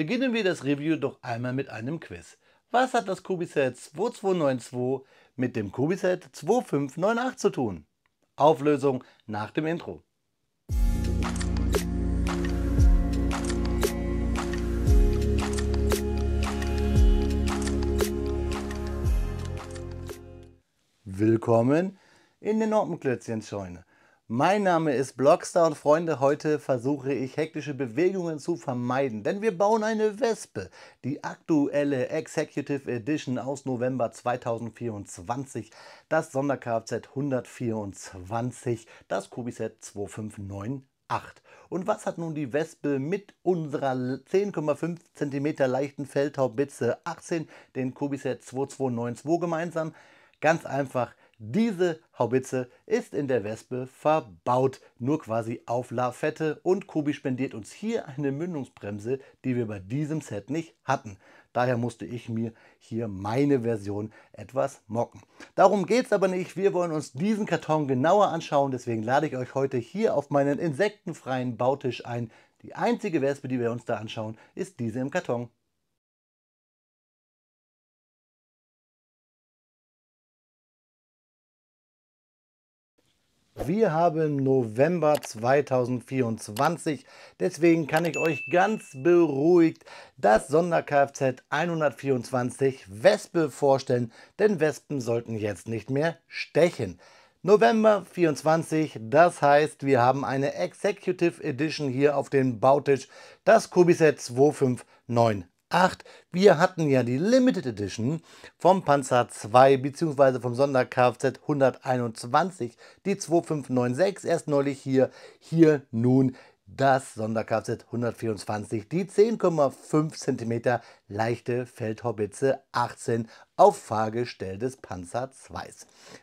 Beginnen wir das Review doch einmal mit einem Quiz. Was hat das Cubiset 2292 mit dem Cubiset 2598 zu tun? Auflösung nach dem Intro. Willkommen in den Norpenklötzchenscheune. Mein Name ist Blockstar und Freunde, heute versuche ich hektische Bewegungen zu vermeiden, denn wir bauen eine Wespe, die aktuelle Executive Edition aus November 2024, das Sonder-Kfz 124, das Cubiset 2598. Und was hat nun die Wespe mit unserer 10,5 cm leichten Feldhaubitze 18, den Cubiset 2292 gemeinsam? Ganz einfach, diese Haubitze ist in der Wespe verbaut, nur quasi auf Lafette, und Kubi spendiert uns hier eine Mündungsbremse, die wir bei diesem Set nicht hatten. Daher musste ich mir hier meine Version etwas mocken. Darum geht es aber nicht, wir wollen uns diesen Karton genauer anschauen, deswegen lade ich euch heute hier auf meinen insektenfreien Bautisch ein. Die einzige Wespe, die wir uns da anschauen, ist diese im Karton. Wir haben November 2024, deswegen kann ich euch ganz beruhigt das Sonder-Kfz 124 Wespe vorstellen, denn Wespen sollten jetzt nicht mehr stechen. November 24, das heißt, wir haben eine Executive Edition hier auf dem Bautisch, das Cubiset 2598. Wir hatten ja die Limited Edition vom Panzer II bzw. vom Sonder-Kfz 121, die 2596, erst neulich hier nun das Sonder-Kfz 124, die 10,5 cm leichte Feldhaubitze 18 auf Fahrgestell des Panzer II.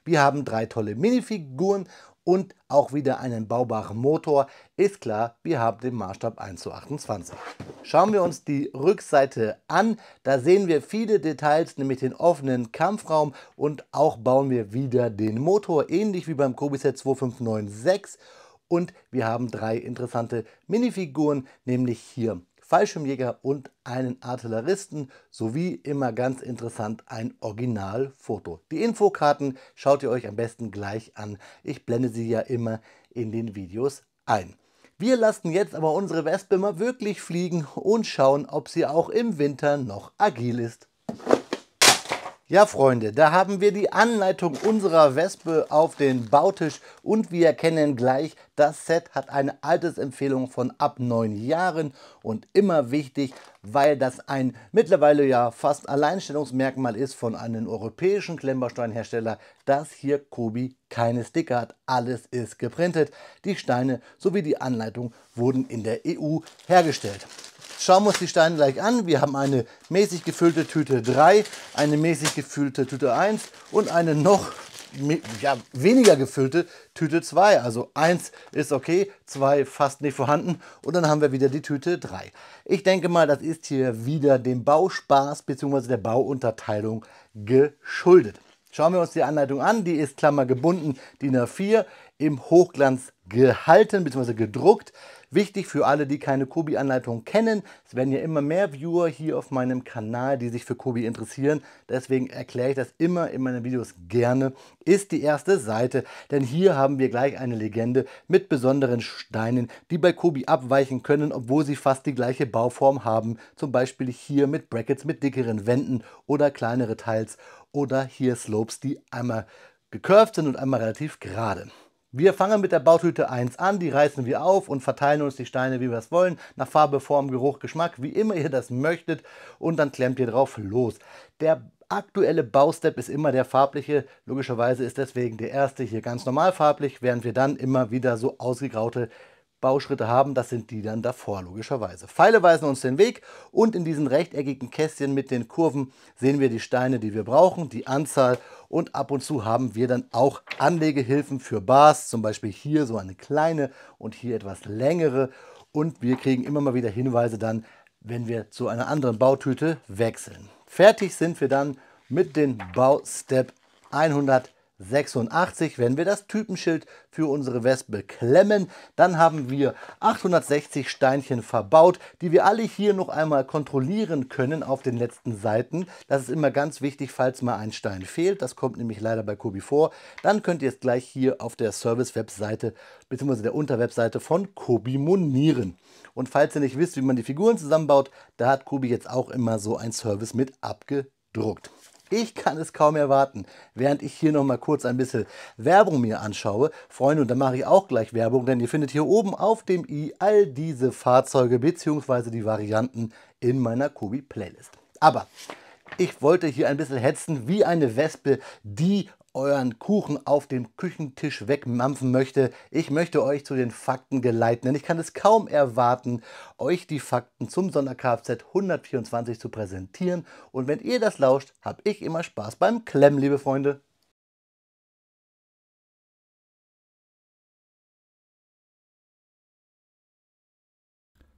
Wir haben 3 tolle Minifiguren und auch wieder einen baubaren Motor. Ist klar, wir haben den Maßstab 1:28. Schauen wir uns die Rückseite an. Da sehen wir viele Details, nämlich den offenen Kampfraum, und auch bauen wir wieder den Motor, ähnlich wie beim Cubiset 2596. Und wir haben 3 interessante Minifiguren, nämlich hier Fallschirmjäger und einen Artilleristen, sowie immer ganz interessant ein Originalfoto. Die Infokarten schaut ihr euch am besten gleich an. Ich blende sie ja immer in den Videos ein. Wir lassen jetzt aber unsere Wespe mal wirklich fliegen und schauen, ob sie auch im Winter noch agil ist. Ja, Freunde, da haben wir die Anleitung unserer Wespe auf den Bautisch und wir erkennen gleich, das Set hat eine Altersempfehlung von ab 9 Jahren und immer wichtig, weil das ein mittlerweile ja fast Alleinstellungsmerkmal ist von einem europäischen Klemmbausteinhersteller, dass hier Kubi keine Sticker hat. Alles ist geprintet. Die Steine sowie die Anleitung wurden in der EU hergestellt. Schauen wir uns die Steine gleich an. Wir haben eine mäßig gefüllte Tüte 3, eine mäßig gefüllte Tüte 1 und eine noch weniger gefüllte Tüte 2. Also 1 ist okay, 2 fast nicht vorhanden und dann haben wir wieder die Tüte 3. Ich denke mal, das ist hier wieder dem Bauspaß bzw. der Bauunterteilung geschuldet. Schauen wir uns die Anleitung an. Die ist klammergebunden DIN A4 im Hochglanz gehalten bzw. gedruckt. Wichtig für alle, die keine Kubi-Anleitung kennen, es werden ja immer mehr Viewer hier auf meinem Kanal, die sich für Kubi interessieren, deswegen erkläre ich das immer in meinen Videos gerne, ist die erste Seite, denn hier haben wir gleich eine Legende mit besonderen Steinen, die bei Kubi abweichen können, obwohl sie fast die gleiche Bauform haben, zum Beispiel hier mit Brackets mit dickeren Wänden oder kleinere Teils oder hier Slopes, die einmal gecurved sind und einmal relativ gerade. Wir fangen mit der Bautüte 1 an, die reißen wir auf und verteilen uns die Steine, wie wir es wollen, nach Farbe, Form, Geruch, Geschmack, wie immer ihr das möchtet, und dann klemmt ihr drauf los. Der aktuelle Baustep ist immer der farbliche, logischerweise ist deswegen der erste hier ganz normal farblich, während wir dann immer wieder so ausgegraute Bauschritte haben, das sind die dann davor logischerweise. Pfeile weisen uns den Weg und in diesen rechteckigen Kästchen mit den Kurven sehen wir die Steine, die wir brauchen, die Anzahl, und ab und zu haben wir dann auch Anlegehilfen für Bars, zum Beispiel hier so eine kleine und hier etwas längere, und wir kriegen immer mal wieder Hinweise dann, wenn wir zu einer anderen Bautüte wechseln. Fertig sind wir dann mit dem Baustep 100 86, wenn wir das Typenschild für unsere Wespe klemmen, dann haben wir 860 Steinchen verbaut, die wir alle hier noch einmal kontrollieren können auf den letzten Seiten. Das ist immer ganz wichtig, falls mal ein Stein fehlt. Das kommt nämlich leider bei Kobi vor. Dann könnt ihr es gleich hier auf der Service-Webseite bzw. der Unterwebseite von Kobi monieren. Und falls ihr nicht wisst, wie man die Figuren zusammenbaut, da hat Kobi jetzt auch immer so ein Service mit abgedruckt. Ich kann es kaum erwarten, während ich hier noch mal kurz ein bisschen Werbung mir anschaue. Freunde, und da mache ich auch gleich Werbung, denn ihr findet hier oben auf dem i all diese Fahrzeuge bzw. die Varianten in meiner Kobi Playlist. Aber ich wollte hier ein bisschen hetzen wie eine Wespe, die euren Kuchen auf dem Küchentisch wegmampfen möchte. Ich möchte euch zu den Fakten geleiten, denn ich kann es kaum erwarten, euch die Fakten zum Sonder-Kfz 124 zu präsentieren. Und wenn ihr das lauscht, habe ich immer Spaß beim Klemmen, liebe Freunde.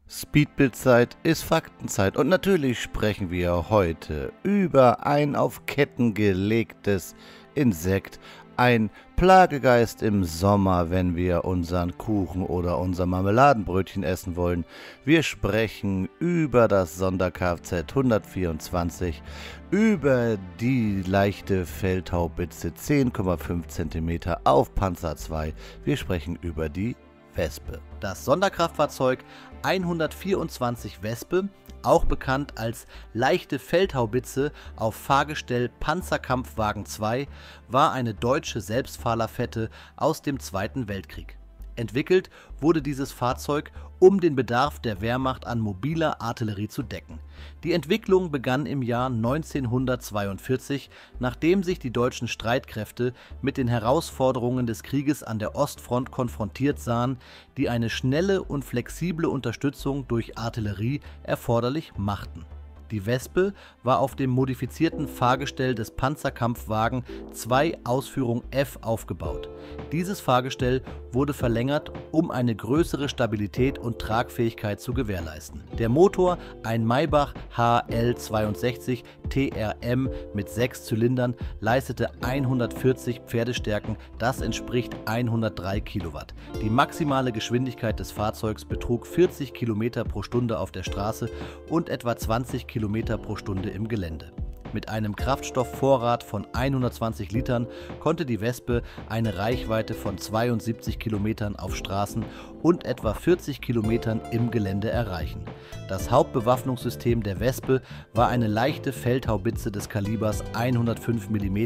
Speedbildzeit ist Faktenzeit und natürlich sprechen wir heute über ein auf Ketten gelegtes Insekt, ein Plagegeist im Sommer, wenn wir unseren Kuchen oder unser Marmeladenbrötchen essen wollen. Wir sprechen über das Sonder-Kfz 124, über die leichte Feldhaubitze 10,5 cm auf Panzer II. Wir sprechen über die Wespe. Das Sonderkraftfahrzeug 124 Wespe, auch bekannt als leichte Feldhaubitze auf Fahrgestell Panzerkampfwagen 2, war eine deutsche Selbstfahrlafette aus dem Zweiten Weltkrieg. Entwickelt wurde dieses Fahrzeug, um den Bedarf der Wehrmacht an mobiler Artillerie zu decken. Die Entwicklung begann im Jahr 1942, nachdem sich die deutschen Streitkräfte mit den Herausforderungen des Krieges an der Ostfront konfrontiert sahen, die eine schnelle und flexible Unterstützung durch Artillerie erforderlich machten. Die Wespe war auf dem modifizierten Fahrgestell des Panzerkampfwagen 2 Ausführung F aufgebaut. Dieses Fahrgestell wurde verlängert, um eine größere Stabilität und Tragfähigkeit zu gewährleisten. Der Motor, ein Maybach HL62 TRM mit 6 Zylindern, leistete 140 Pferdestärken, das entspricht 103 Kilowatt. Die maximale Geschwindigkeit des Fahrzeugs betrug 40 Kilometer pro Stunde auf der Straße und etwa 20 Kilometer pro Stunde im Gelände. Mit einem Kraftstoffvorrat von 120 Litern konnte die Wespe eine Reichweite von 72 Kilometern auf Straßen und etwa 40 Kilometern im Gelände erreichen. Das Hauptbewaffnungssystem der Wespe war eine leichte Feldhaubitze des Kalibers 105 mm,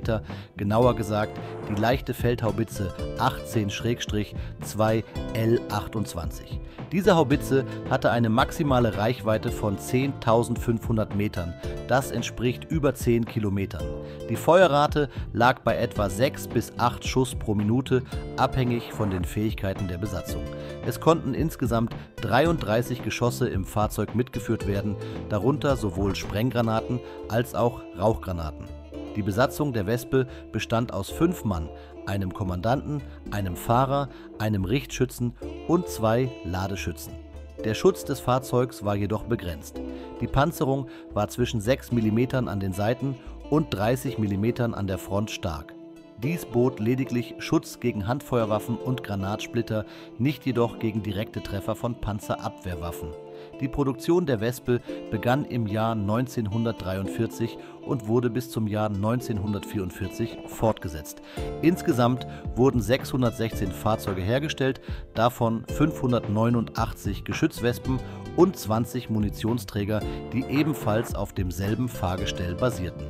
genauer gesagt die leichte Feldhaubitze 18-2 L28. Diese Haubitze hatte eine maximale Reichweite von 10.500 Metern, das entspricht über 10 Kilometern. Die Feuerrate lag bei etwa 6 bis 8 Schuss pro Minute, abhängig von den Fähigkeiten der Besatzung. Es konnten insgesamt 33 Geschosse im Fahrzeug mitgeführt werden, darunter sowohl Sprenggranaten als auch Rauchgranaten. Die Besatzung der Wespe bestand aus 5 Mann, einem Kommandanten, einem Fahrer, einem Richtschützen und 2 Ladeschützen. Der Schutz des Fahrzeugs war jedoch begrenzt. Die Panzerung war zwischen 6 mm an den Seiten und 30 mm an der Front stark. Dies bot lediglich Schutz gegen Handfeuerwaffen und Granatsplitter, nicht jedoch gegen direkte Treffer von Panzerabwehrwaffen. Die Produktion der Wespe begann im Jahr 1943 und wurde bis zum Jahr 1944 fortgesetzt. Insgesamt wurden 616 Fahrzeuge hergestellt, davon 589 Geschützwespen und 20 Munitionsträger, die ebenfalls auf demselben Fahrgestell basierten.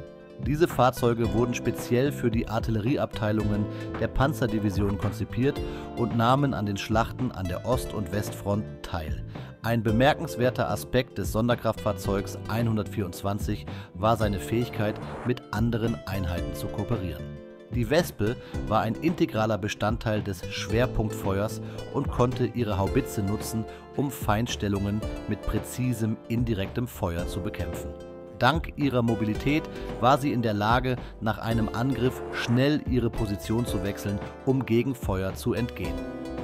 Diese Fahrzeuge wurden speziell für die Artillerieabteilungen der Panzerdivision konzipiert und nahmen an den Schlachten an der Ost- und Westfront teil. Ein bemerkenswerter Aspekt des Sonderkraftfahrzeugs 124 war seine Fähigkeit, mit anderen Einheiten zu kooperieren. Die Wespe war ein integraler Bestandteil des Schwerpunktfeuers und konnte ihre Haubitze nutzen, um Feindstellungen mit präzisem indirektem Feuer zu bekämpfen. Dank ihrer Mobilität war sie in der Lage, nach einem Angriff schnell ihre Position zu wechseln, um Gegenfeuer zu entgehen.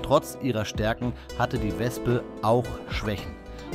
Trotz ihrer Stärken hatte die Wespe auch Schwächen.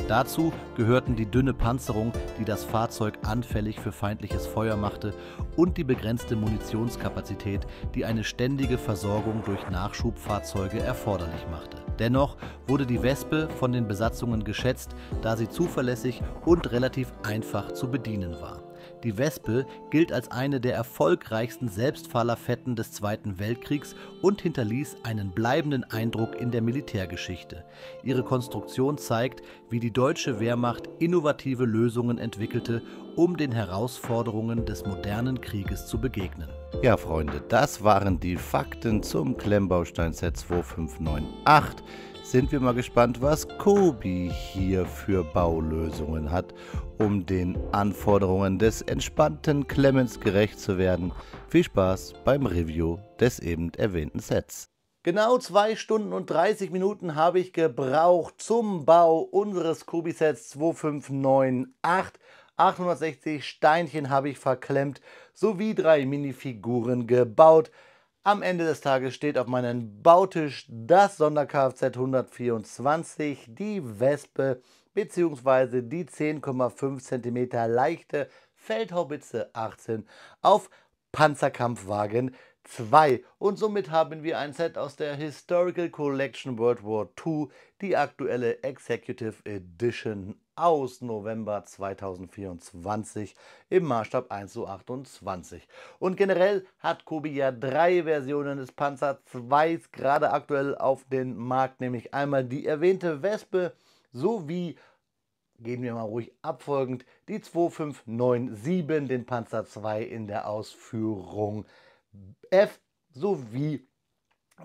Dazu gehörten die dünne Panzerung, die das Fahrzeug anfällig für feindliches Feuer machte, und die begrenzte Munitionskapazität, die eine ständige Versorgung durch Nachschubfahrzeuge erforderlich machte. Dennoch wurde die Wespe von den Besatzungen geschätzt, da sie zuverlässig und relativ einfach zu bedienen war. Die Wespe gilt als eine der erfolgreichsten Selbstfahrlafetten des Zweiten Weltkriegs und hinterließ einen bleibenden Eindruck in der Militärgeschichte. Ihre Konstruktion zeigt, wie die deutsche Wehrmacht innovative Lösungen entwickelte, um den Herausforderungen des modernen Krieges zu begegnen. Ja, Freunde, das waren die Fakten zum Klemmbaustein-Set 2598. Sind wir mal gespannt, was Kobi hier für Baulösungen hat, um den Anforderungen des entspannten Klemmens gerecht zu werden. Viel Spaß beim Review des eben erwähnten Sets. Genau 2 Stunden und 30 Minuten habe ich gebraucht zum Bau unseres Kobi-Sets 2598. 860 Steinchen habe ich verklemmt, sowie 3 Minifiguren gebaut. Am Ende des Tages steht auf meinem Bautisch das Sonder-Kfz 124, die Wespe bzw. die 10,5 cm leichte Feldhaubitze 18 auf Panzerkampfwagen 2. Und somit haben wir ein Set aus der Historical Collection World War II, die aktuelle Executive Edition aus November 2024 im Maßstab 1:28. Und generell hat Kobi ja 3 Versionen des Panzer II gerade aktuell auf den Markt, nämlich einmal die erwähnte Wespe sowie, gehen wir mal ruhig abfolgend, die 2597, den Panzer II in der Ausführung F, sowie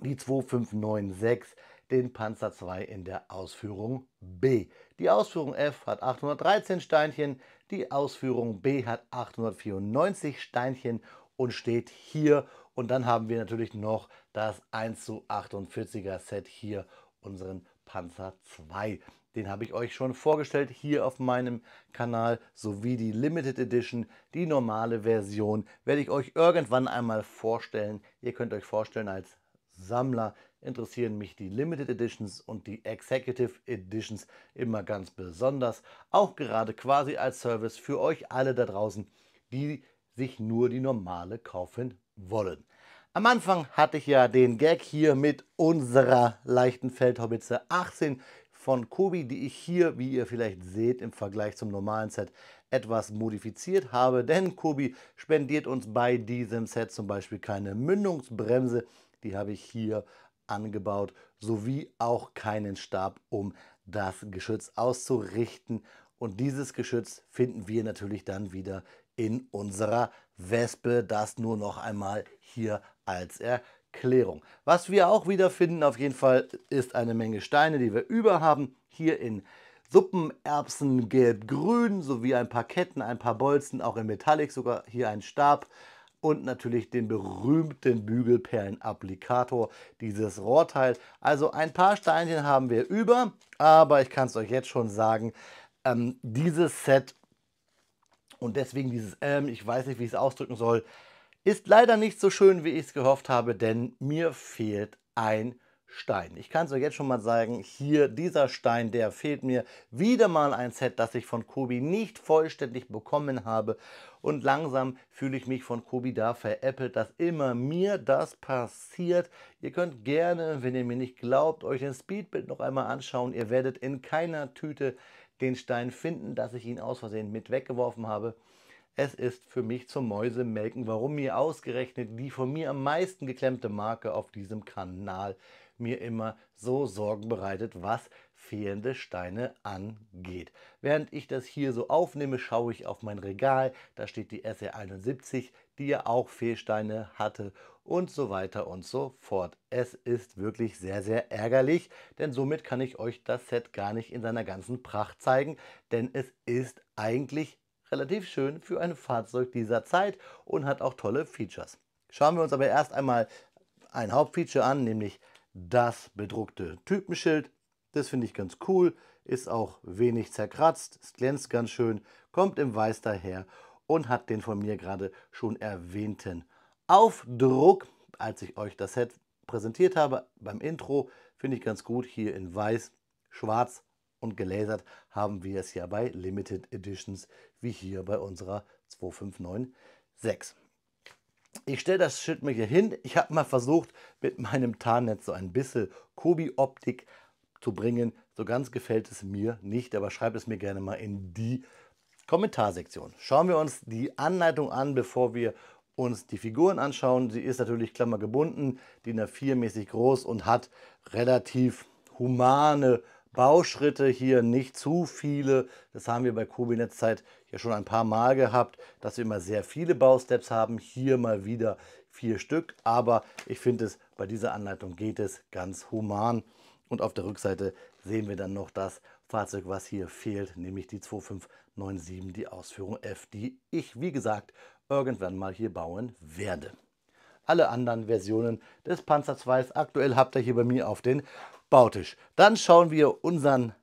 die 2596, den Panzer II in der Ausführung B. Die Ausführung F hat 813 Steinchen, die Ausführung B hat 894 Steinchen und steht hier. Und dann haben wir natürlich noch das 1:48er Set hier, unseren Panzer II. Den habe ich euch schon vorgestellt hier auf meinem Kanal, sowie die Limited Edition, die normale Version, werde ich euch irgendwann einmal vorstellen. Ihr könnt euch vorstellen, als Sammler interessieren mich die Limited Editions und die Executive Editions immer ganz besonders. Auch gerade quasi als Service für euch alle da draußen, die sich nur die normale kaufen wollen. Am Anfang hatte ich ja den Gag hier mit unserer leichten Feldhaubitze 18 von Kobi, die ich hier, wie ihr vielleicht seht, im Vergleich zum normalen Set etwas modifiziert habe. Denn Kobi spendiert uns bei diesem Set zum Beispiel keine Mündungsbremse. Die habe ich hier angebaut, sowie auch keinen Stab, um das Geschütz auszurichten. Und dieses Geschütz finden wir natürlich dann wieder in unserer Wespe. Das nur noch einmal hier als Erklärung. Was wir auch wieder finden auf jeden Fall ist eine Menge Steine, die wir über haben. Hier in Suppenerbsen gelb-grün, sowie ein paar Ketten, ein paar Bolzen, auch in Metallic, sogar hier ein Stab. Und natürlich den berühmten Bügelperlen-Applikator, dieses Rohrteil. Also ein paar Steinchen haben wir über, aber ich kann es euch jetzt schon sagen, dieses Set und deswegen dieses ich weiß nicht, wie ich es ausdrücken soll, ist leider nicht so schön, wie ich es gehofft habe, denn mir fehlt ein Stein. Ich kann es euch jetzt schon mal sagen, hier dieser Stein, der fehlt mir. Wieder mal ein Set, das ich von Kobi nicht vollständig bekommen habe. Und langsam fühle ich mich von Kobi da veräppelt, dass immer mir das passiert. Ihr könnt gerne, wenn ihr mir nicht glaubt, euch ein Speedbild noch einmal anschauen. Ihr werdet in keiner Tüte den Stein finden, dass ich ihn aus Versehen mit weggeworfen habe. Es ist für mich zum Mäusemelken, warum mir ausgerechnet die von mir am meisten geklemmte Marke auf diesem Kanal mir immer so Sorgen bereitet, was fehlende Steine angeht. Während ich das hier so aufnehme, schaue ich auf mein Regal, da steht die SR71, die ja auch Fehlsteine hatte und so weiter und so fort. Es ist wirklich sehr, sehr ärgerlich, denn somit kann ich euch das Set gar nicht in seiner ganzen Pracht zeigen, denn es ist eigentlich relativ schön für ein Fahrzeug dieser Zeit und hat auch tolle Features. Schauen wir uns aber erst einmal ein Hauptfeature an, nämlich das bedruckte Typenschild. Das finde ich ganz cool, ist auch wenig zerkratzt, es glänzt ganz schön, kommt im Weiß daher und hat den von mir gerade schon erwähnten Aufdruck. Als ich euch das Set präsentiert habe beim Intro, finde ich ganz gut, hier in Weiß, Schwarz und gelasert haben wir es ja bei Limited Editions, wie hier bei unserer 2596. Ich stelle das Schild mal hier hin. Ich habe mal versucht, mit meinem Tarnnetz so ein bisschen Kobi-Optik zu bringen. So ganz gefällt es mir nicht, aber schreibt es mir gerne mal in die Kommentarsektion. Schauen wir uns die Anleitung an, bevor wir uns die Figuren anschauen. Sie ist natürlich klammergebunden, DIN A4 mäßig groß und hat relativ humane Bauschritte hier, nicht zu viele. Das haben wir bei Kobi Netzzeit ja schon ein paar Mal gehabt, dass wir immer sehr viele Bausteps haben. Hier mal wieder 4 Stück, aber ich finde es, bei dieser Anleitung geht es ganz human. Und auf der Rückseite sehen wir dann noch das Fahrzeug, was hier fehlt, nämlich die 2597, die Ausführung F, die ich, wie gesagt, irgendwann mal hier bauen werde. Alle anderen Versionen des Panzer II aktuell habt ihr hier bei mir auf den Bautisch. Dann schauen wir unseren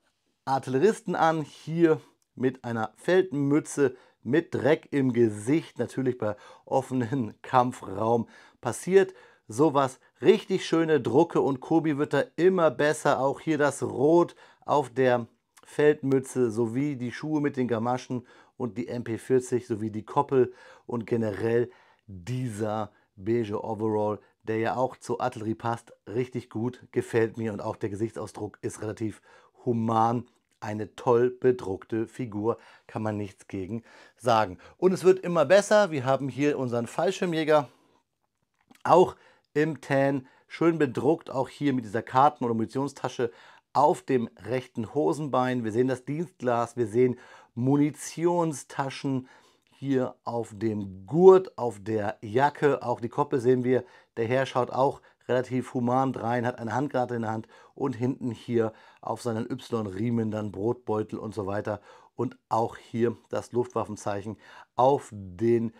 Artilleristen an, hier mit einer Feldmütze, mit Dreck im Gesicht, natürlich bei offenem Kampfraum passiert sowas. Richtig schöne Drucke und Kobi wird da immer besser. Auch hier das Rot auf der Feldmütze sowie die Schuhe mit den Gamaschen und die MP40 sowie die Koppel und generell dieser beige Overall, der ja auch zur Artillerie passt, richtig gut, gefällt mir und auch der Gesichtsausdruck ist relativ human. Eine toll bedruckte Figur, kann man nichts gegen sagen. Und es wird immer besser. Wir haben hier unseren Fallschirmjäger, auch im Tan, schön bedruckt, auch hier mit dieser Karten- oder Munitionstasche auf dem rechten Hosenbein. Wir sehen das Dienstglas, wir sehen Munitionstaschen hier auf dem Gurt, auf der Jacke. Auch die Koppel sehen wir. Der Herr schaut auch relativ human rein, hat eine Handgranate in der Hand und hinten hier auf seinen Y-Riemen dann Brotbeutel und so weiter. Und auch hier das Luftwaffenzeichen auf den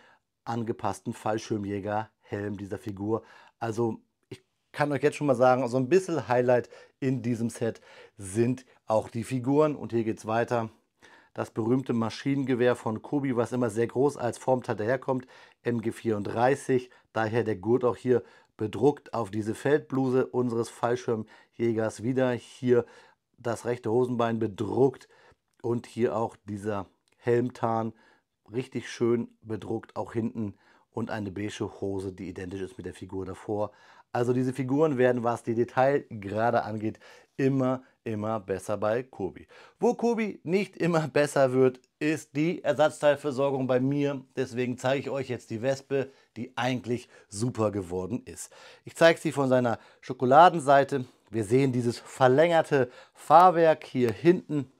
angepassten Fallschirmjäger-Helm dieser Figur. Also ich kann euch jetzt schon mal sagen, so ein bisschen Highlight in diesem Set sind auch die Figuren. Und hier geht es weiter. Das berühmte Maschinengewehr von Kobi, was immer sehr groß als Formteil daherkommt, MG34. Daher der Gurt auch hier bedruckt auf diese Feldbluse unseres Fallschirmjägers. Wieder hier das rechte Hosenbein bedruckt und hier auch dieser Helmtarn. Richtig schön bedruckt, auch hinten, und eine beige Hose, die identisch ist mit der Figur davor. Also diese Figuren werden, was die Detailgrade angeht, immer besser bei Kobi. Wo Kobi nicht immer besser wird, ist die Ersatzteilversorgung bei mir. Deswegen zeige ich euch jetzt die Wespe, die eigentlich super geworden ist. Ich zeige sie von seiner Schokoladenseite. Wir sehen dieses verlängerte Fahrwerk hier hinten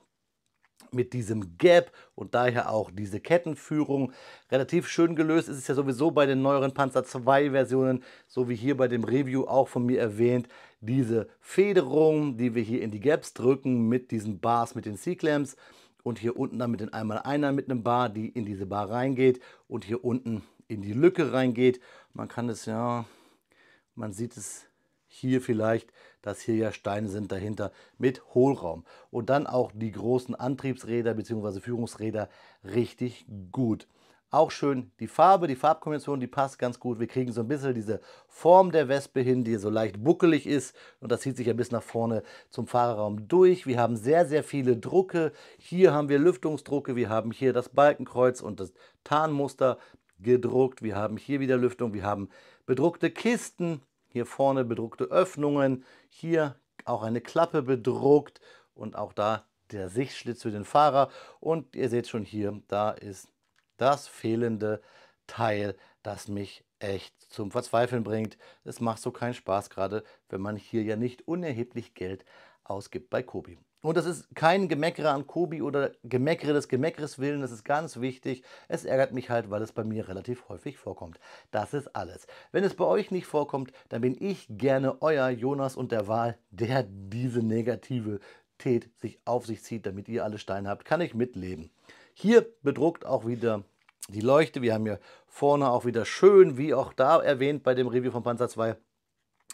mit diesem Gap und daher auch diese Kettenführung. Relativ schön gelöst ist es ja sowieso bei den neueren Panzer II Versionen, so wie hier bei dem Review auch von mir erwähnt. Diese Federung, die wir hier in die Gaps drücken mit diesen Bars, mit den C-Clamps und hier unten dann mit den 1x1ern mit einem Bar, die in diese Bar reingeht und hier unten in die Lücke reingeht. Man kann es ja, man sieht es hier vielleicht, dass hier ja Steine sind dahinter mit Hohlraum. Und dann auch die großen Antriebsräder bzw. Führungsräder richtig gut. Auch schön die Farbe, die Farbkombination, die passt ganz gut. Wir kriegen so ein bisschen diese Form der Wespe hin, die so leicht buckelig ist. Und das zieht sich ja bis nach vorne zum Fahrerraum durch. Wir haben sehr viele Drucke. Hier haben wir Lüftungsdrucke. Wir haben hier das Balkenkreuz und das Tarnmuster gedruckt. Wir haben hier wieder Lüftung. Wir haben bedruckte Kisten. Hier vorne bedruckte Öffnungen, hier auch eine Klappe bedruckt und auch da der Sichtschlitz für den Fahrer. Und ihr seht schon hier, da ist das fehlende Teil, das mich echt zum Verzweifeln bringt. Es macht so keinen Spaß, gerade wenn man hier ja nicht unerheblich Geld ausgibt bei Kobi. Und das ist kein Gemeckere an Kobi oder Gemeckere des Gemeckeres willen, das ist ganz wichtig. Es ärgert mich halt, weil es bei mir relativ häufig vorkommt. Das ist alles. Wenn es bei euch nicht vorkommt, dann bin ich gerne euer Jonas und der Wahl, der diese Negativität sich auf sich zieht, damit ihr alle Steine habt, kann ich mitleben. Hier bedruckt auch wieder die Leuchte. Wir haben hier vorne auch wieder schön, wie auch da erwähnt bei dem Review von Panzer II,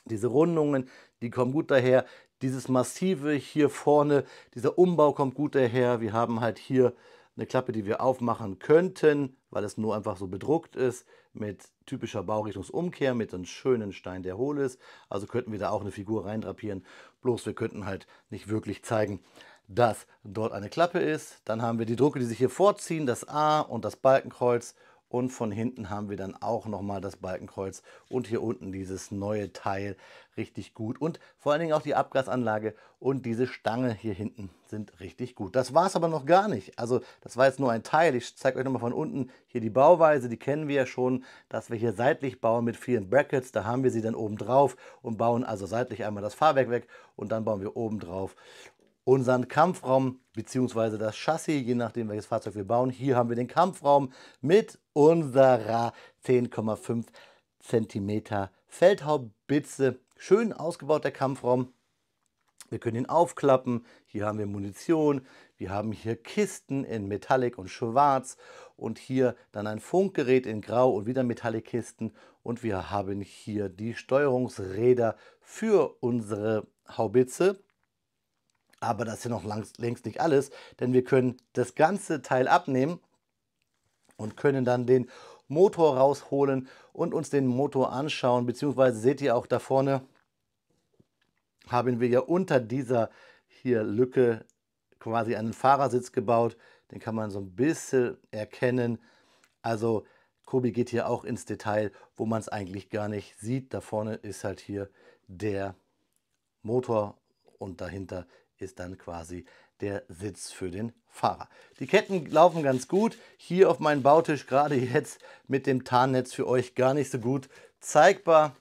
diese Rundungen, die kommen gut daher. Dieses Massive hier vorne, dieser Umbau kommt gut daher. Wir haben halt hier eine Klappe, die wir aufmachen könnten, weil es nur einfach so bedruckt ist, mit typischer Baurichtungsumkehr, mit einem schönen Stein, der hohl ist. Also könnten wir da auch eine Figur reindrapieren. Bloß wir könnten halt nicht wirklich zeigen, dass dort eine Klappe ist. Dann haben wir die Drucke, die sich hier vorziehen, das A und das Balkenkreuz. Und von hinten haben wir dann auch nochmal das Balkenkreuz und hier unten dieses neue Teil, richtig gut. Und vor allen Dingen auch die Abgasanlage und diese Stange hier hinten sind richtig gut. Das war es aber noch gar nicht. Also das war jetzt nur ein Teil. Ich zeige euch nochmal von unten hier die Bauweise. Die kennen wir ja schon, dass wir hier seitlich bauen mit vielen Brackets. Da haben wir sie dann oben drauf und bauen also seitlich einmal das Fahrwerk weg und dann bauen wir oben drauf unseren Kampfraum bzw. das Chassis, je nachdem welches Fahrzeug wir bauen. Hier haben wir den Kampfraum mit unserer 10,5 cm Feldhaubitze. Schön ausgebaut der Kampfraum. Wir können ihn aufklappen. Hier haben wir Munition. Wir haben hier Kisten in Metallic und Schwarz. Und hier dann ein Funkgerät in Grau und wieder Metallic-Kisten. Und wir haben hier die Steuerungsräder für unsere Haubitze. Aber das ist ja noch längst nicht alles, denn wir können das ganze Teil abnehmen und können dann den Motor rausholen und uns den Motor anschauen. Beziehungsweise seht ihr auch da vorne, haben wir ja unter dieser hier Lücke quasi einen Fahrersitz gebaut. Den kann man so ein bisschen erkennen. Also Kobi geht hier auch ins Detail, wo man es eigentlich gar nicht sieht. Da vorne ist halt hier der Motor und dahinter ist dann quasi der Sitz für den Fahrer. Die Ketten laufen ganz gut. Hier auf meinem Bautisch gerade jetzt mit dem Tarnnetz für euch gar nicht so gut zeigbar.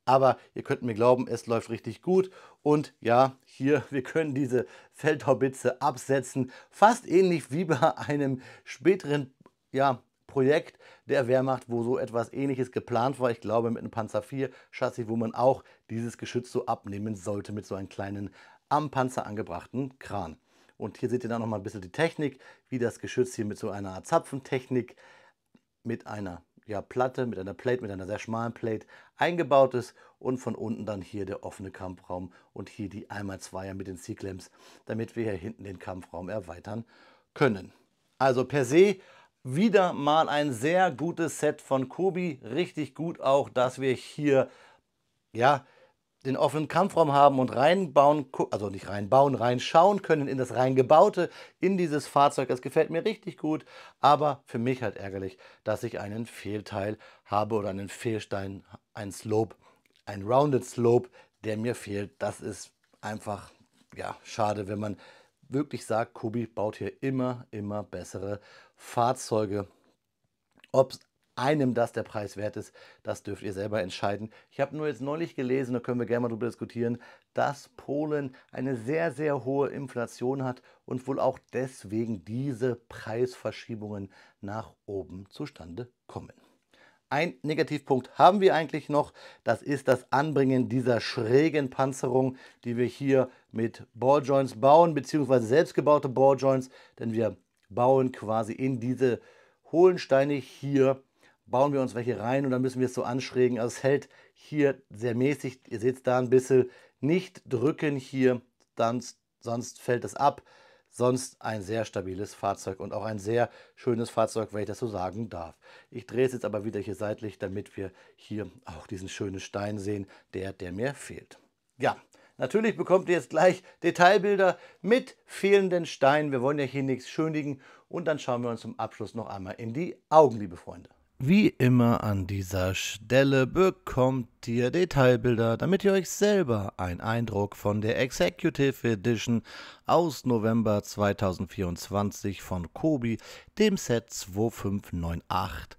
Aber ihr könnt mir glauben, es läuft richtig gut. Und ja, hier, wir können diese Feldhaubitze absetzen. Fast ähnlich wie bei einem späteren Projekt der Wehrmacht, wo so etwas Ähnliches geplant war. Ich glaube mit einem Panzer IV Chassis, wo man auch dieses Geschütz so abnehmen sollte mit so einem kleinen am Panzer angebrachten Kran. Und hier seht ihr dann noch mal ein bisschen die Technik, wie das Geschütz hier mit so einer Art Zapfentechnik mit einer Platte, mit einer Plate, mit einer sehr schmalen Plate eingebaut ist und von unten dann hier der offene Kampfraum und hier die 1x2er mit den C-Clamps, damit wir hier hinten den Kampfraum erweitern können. Also per se wieder mal ein sehr gutes Set von Kobi. Richtig gut auch, dass wir hier den offenen Kampfraum haben und reinbauen, also nicht reinbauen, reinschauen können in das reingebaute, in dieses Fahrzeug. Das gefällt mir richtig gut, aber für mich halt ärgerlich, dass ich einen Fehlteil habe oder einen Fehlstein, ein Slope, ein Rounded Slope, der mir fehlt. Das ist einfach schade, wenn man wirklich sagt, Kobi baut hier immer bessere Fahrzeuge. Ob es einem das der Preis wert ist, das dürft ihr selber entscheiden. Ich habe nur jetzt neulich gelesen, da können wir gerne mal drüber diskutieren, dass Polen eine sehr hohe Inflation hat und wohl auch deswegen diese Preisverschiebungen nach oben zustande kommen. Ein Negativpunkt haben wir eigentlich noch, das ist das Anbringen dieser schrägen Panzerung, die wir hier mit Balljoints bauen, beziehungsweise selbstgebaute Balljoints, denn wir bauen quasi in diese hohlen Steine hier, bauen wir uns welche rein und dann müssen wir es so anschrägen. Also es hält hier sehr mäßig, ihr seht es da ein bisschen, nicht drücken hier, sonst fällt es ab. Sonst ein sehr stabiles Fahrzeug und auch ein sehr schönes Fahrzeug, wenn ich das so sagen darf. Ich drehe es jetzt aber wieder hier seitlich, damit wir hier auch diesen schönen Stein sehen, der mir fehlt. Ja, natürlich bekommt ihr jetzt gleich Detailbilder mit fehlenden Steinen. Wir wollen ja hier nichts schönigen und dann schauen wir uns zum Abschluss noch einmal in die Augen, liebe Freunde. Wie immer an dieser Stelle bekommt ihr Detailbilder, damit ihr euch selber einen Eindruck von der Executive Edition aus November 2024 von Kobi, dem Set 2598,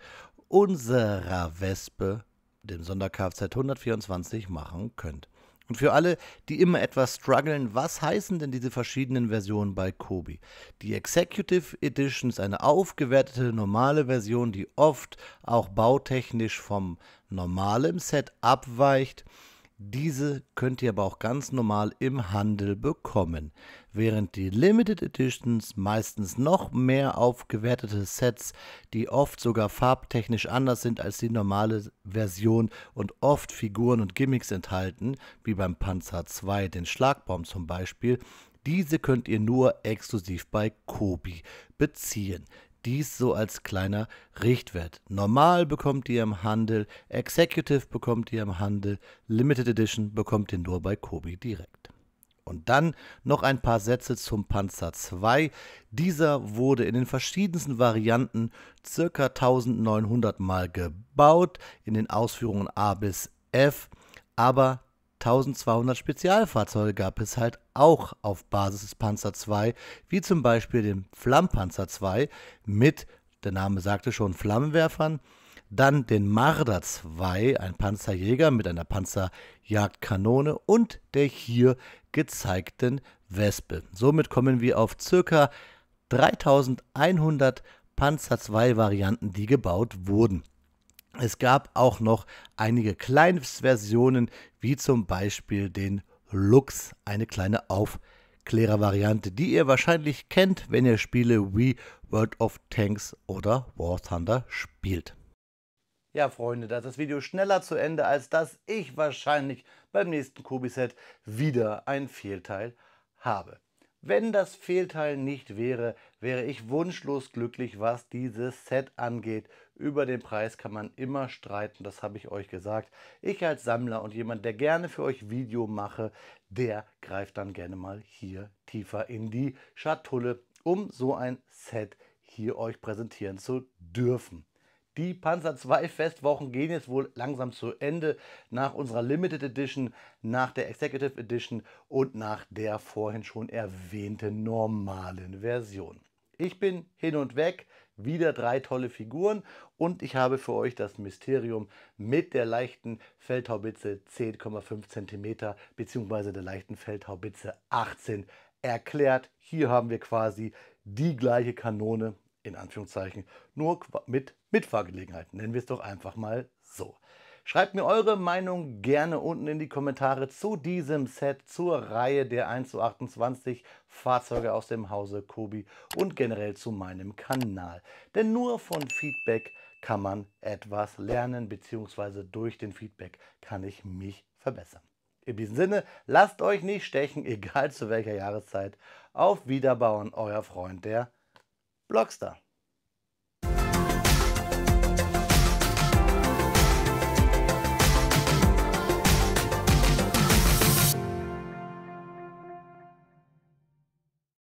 unserer Wespe, dem Sonder-Kfz 124, machen könnt. Und für alle, die immer etwas strugglen, was heißen denn diese verschiedenen Versionen bei Kobi? Die Executive Edition ist eine aufgewertete normale Version, die oft auch bautechnisch vom normalen Set abweicht. Diese könnt ihr aber auch ganz normal im Handel bekommen, während die Limited Editions meistens noch mehr aufgewertete Sets, die oft sogar farbtechnisch anders sind als die normale Version und oft Figuren und Gimmicks enthalten, wie beim Panzer II, den Schlagbaum zum Beispiel, diese könnt ihr nur exklusiv bei Kobi beziehen. Dies so als kleiner Richtwert. Normal bekommt ihr im Handel, Executive bekommt ihr im Handel, Limited Edition bekommt ihr nur bei Kobi direkt. Und dann noch ein paar Sätze zum Panzer II. Dieser wurde in den verschiedensten Varianten ca. 1900 Mal gebaut, in den Ausführungen A bis F, aber 1200 Spezialfahrzeuge gab es halt auch auf Basis des Panzer II, wie zum Beispiel den Flammpanzer II mit, der Name sagte schon, Flammenwerfern, dann den Marder II, ein Panzerjäger mit einer Panzerjagdkanone und der hier gezeigten Wespe. Somit kommen wir auf ca. 3100 Panzer II-Varianten, die gebaut wurden. Es gab auch noch einige Kleinstversionen, wie zum Beispiel den Lux, eine kleine Aufklärervariante, die ihr wahrscheinlich kennt, wenn ihr Spiele wie World of Tanks oder War Thunder spielt. Ja, Freunde, da ist das Video schneller zu Ende, als dass ich wahrscheinlich beim nächsten Kobi-Set wieder ein Fehlteil habe. Wenn das Fehlteil nicht wäre, wäre ich wunschlos glücklich, was dieses Set angeht. Über den Preis kann man immer streiten, das habe ich euch gesagt. Ich als Sammler und jemand, der gerne für euch Video mache, der greift dann gerne mal hier tiefer in die Schatulle, um so ein Set hier euch präsentieren zu dürfen. Die Panzer II Festwochen gehen jetzt wohl langsam zu Ende nach unserer Limited Edition, nach der Executive Edition und nach der vorhin schon erwähnten normalen Version. Ich bin hin und weg, wieder 3 tolle Figuren und ich habe für euch das Mysterium mit der leichten Feldhaubitze 10,5 cm bzw. der leichten Feldhaubitze 18 erklärt. Hier haben wir quasi die gleiche Kanone, in Anführungszeichen, nur mit Mitfahrgelegenheit. Nennen wir es doch einfach mal so. Schreibt mir eure Meinung gerne unten in die Kommentare zu diesem Set, zur Reihe der 1:28 Fahrzeuge aus dem Hause Kobi und generell zu meinem Kanal. Denn nur von Feedback kann man etwas lernen, beziehungsweise durch den Feedback kann ich mich verbessern. In diesem Sinne, lasst euch nicht stechen, egal zu welcher Jahreszeit. Auf Wiederbauen, euer Freund, der Blockstar.